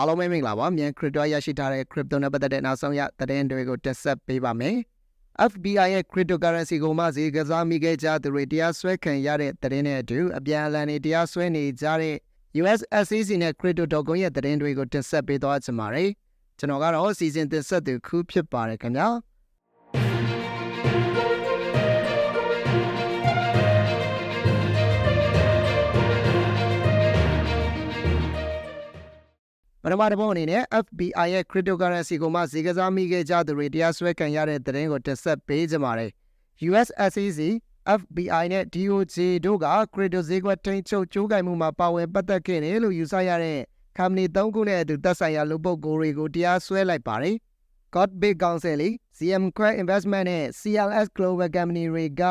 အားလုံးပဲမင်္ဂလာပါမြန် crypto ရရှိထားတဲ့ crypto နဲ့ပတ်သက်တဲ့နောက်ဆုံးရသတင်းတွေကိုတင်ဆက်ပေးပါမယ် FBI ရဲ့ cryptocurrency ကိုမှဈေးကစားမိခဲ့ကြသူတွေတရားစွဲခံရတဲ့သတင်းနဲ့အတူအပြန်အလှန်တွေတရားစွဲနေကြတဲ့ US SEC နဲ့ crypto.com ရဲ့သတင်းတွေကိုတင်ဆက်ပေးသွားချင်ပါတယ်ကျွန်တော်ကတော့စီစဉ်တင်ဆက်သူခုဖြစ်ပါတယ်ခင်ဗျာပထမတစ်ပုဒ်အနေနဲ့ FBI ရဲ့ cryptocurrency ကိုမှဈေးကစားမိခဲ့ကြသူတွေတရားစွဲခံရတဲ့သတင်းကိုတင်ဆက်ပေးကြပါမယ်။ US SEC, FBI နဲ့ DOJ တို့က crypto ဈေးကွက်ထိန်းချုပ်ကြိုးကိုင်မှုမှာပါဝင်ပတ်သက်ခဲ့တယ်လို့ယူဆရတဲ့ company 3 ခုနဲ့အတူသက်ဆိုင်ရာလူပုဂ္ဂိုလ်တွေကိုတရားစွဲလိုက်ပါတယ်။ Court-based counsel, CM Investment နဲ့ CLS Global Company တွေက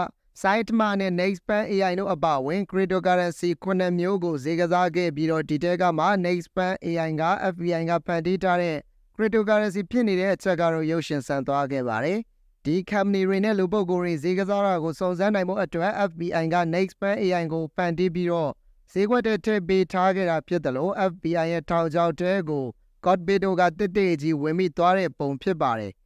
Saitama နဲ့ Nextpan AI တို့အပါအဝင် cryptocurrency 9 မျိုးကိုဈေးကစားခဲ့ပြီးတော့ဒီတဲကမှ Nextpan AI က FBI ကဖန်တီးထားတဲ့ cryptocurrency ဖြစ်နေတဲ့အချက်ကတော့ရုပ်ရှင်ဆန်သွားခဲ့ပါတယ်။ဒီ company တွေနဲ့လူပုဂ္ဂိုလ်တွေဈေးကစားတာကိုစုံစမ်းနိုင်ဖို့အတွက် FBI က Nextpan AI ကိုဖန်တီးပြီးတော့ဈေးကွက်ထဲထည့်ပေးထားခဲ့တာဖြစ်တယ်လို့ FBI ရဲ့ထောင်ချောက်တဲကို Court-based တို့ကတစ်ကြီးဝင်မိသွားတဲ့ပုံဖြစ်ပါတယ်။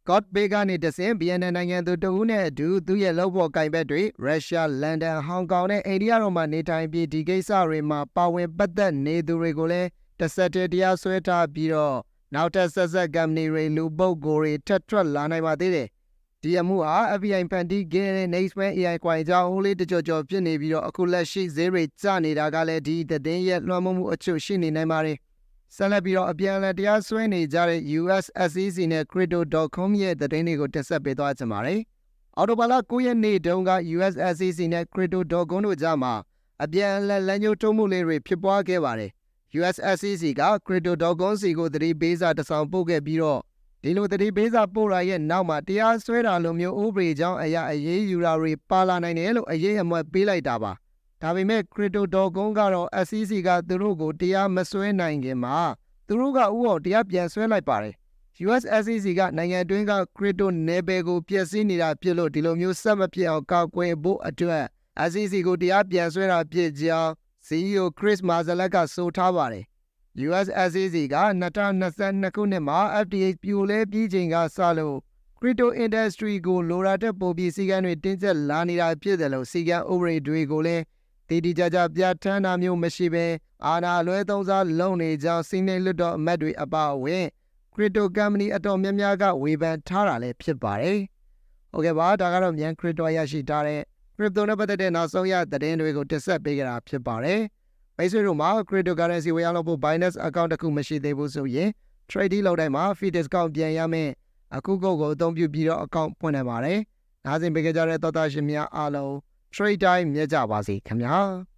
Court-based ကနေတဆင့် BNN နိုင်ငံသူတဦးနဲ့အတူသူရဲ့လုပ်ဖော်ကိုင်ဘက်တွေရုရှား၊လန်ဒန်၊ဟောင်ကောင်နဲ့အိန္ဒိယတို့မှာနေထိုင်ပြီးဒီကိစ္စတွေမှာပါဝင်ပတ်သက်နေသူတွေကိုလည်းတစ်ဆက်တည်းတရားစွဲထားပြီးတော့နောက်ထပ်ဆက် company တွေလူပုဂ္ဂိုလ်တွေထပ်ထွက်လာနိုင်ပါသေးတယ်။ဒီအမှုဟာ FBI ဖန်တီးခဲ့တဲ့ Nextpan AI ကွိုင်ကြောင့်ဟိုးလေးတကြော်ဖြစ်နေပြီးတော့အခုလက်ရှိဈေးတွေကျနေတာကလည်းဒီသတင်းရဲ့လွှမ်းမိုးမှုအချို့ရှိနေနိုင်ပါတယ်။ဆက်လက်ပြီးတော့အပြန်အလှန်တရားစွဲနေကြတဲ့ US SEC နဲ့ crypto.com ရဲ့သတင်းတွေကိုတင်ဆက်ပေးသွားချင်ပါတယ်။အော်တိုဘာလ9 ရက်နေ့တုန်းက US SEC နဲ့ crypto.com တို့ကြားမှာအပြန်အလှန်လမ်းညွှန်ထိုးမှုလေးတွေဖြစ်ပွားခဲ့ပါတယ်။ US SEC က crypto.com စီကိုသတိပေးစာတစ်စောင်ပို့ခဲ့ပြီးတော့ဒီလိုသတိပေးစာပို့တာရဲ့နောက်မှာတရားစွဲတာလိုမျိုးဥပဒေကြောင်းအရာအရေးယူတာတွေပါလာနိုင်တယ်လို့အရေးအမွက်ပေးလိုက်တာပါ။ဒါပေမဲ့ crypto.com ကတော့ SEC ကသူတို့ကိုတရားမစွဲနိုင်ခင်မှာသူတို့ကဥအောင်တရားပြန်စွဲလိုက်ပါတယ်။ US SEC ကနိုင်ငံတွင်းက crypto နယ်ပယ်ကိုပျက်စီးနေတာဖြစ်လို့ဒီလိုမျိုးဆက်မဖြစ်အောင်ကာကွယ်ဖို့အတွက် SEC ကိုတရားပြန်စွဲတာဖြစ်ကြောင်း CEO Chris Marszalek ကဆိုထားပါတယ်။ US SEC က2022ခုနှစ်မှာ FDA ပြိုလဲပြီးချိန်ကစလို့ crypto industry ကိုလိုရာတဲ့ပိုပြီးစည်းကမ်းတွေတင်းကျပ်လာနေတာဖြစ်တယ်လို့စည်းကမ်းဥပဒေတွေကိုလည်းတည်တည်ကြကြပြဋ္ဌာန်းတာမျိုးမရှိဘဲအာဏာလွဲသုံးစားလုပ်နေကြောင်းစီးနှင်းလွတ်တော်အမတ်တွေအပါအဝင် crypto company အတော်များများကဝေဖန်ထားတာလည်းဖြစ်ပါတယ်။ဟုတ်ကဲ့ပါဒါကတော့မြန် crypto ရရှိထားတဲ့ crypto နဲ့ပတ်သက်တဲ့နောက်ဆုံးရသတင်းတွေကိုတင်ဆက်ပေးကြတာဖြစ်ပါတယ်။မိတ်ဆွေတို့မှာ cryptocurrency ဝယ်ရောက်ဖို့ Binance account တစ်ခုမရှိသေးဘူးဆိုရင် trade လုပ်တိုင်းမှာ fee discount ပြန်ရမယ်အခုကုတ်ကိုအသုံးပြုပြီးတော့ account ဖွင့်နိုင်ပါတယ်။နားဆင်ပေးကြတဲ့သောတာရှင်များအားလုံး trade time မြတ်ကြပါစေခင်ဗျာ။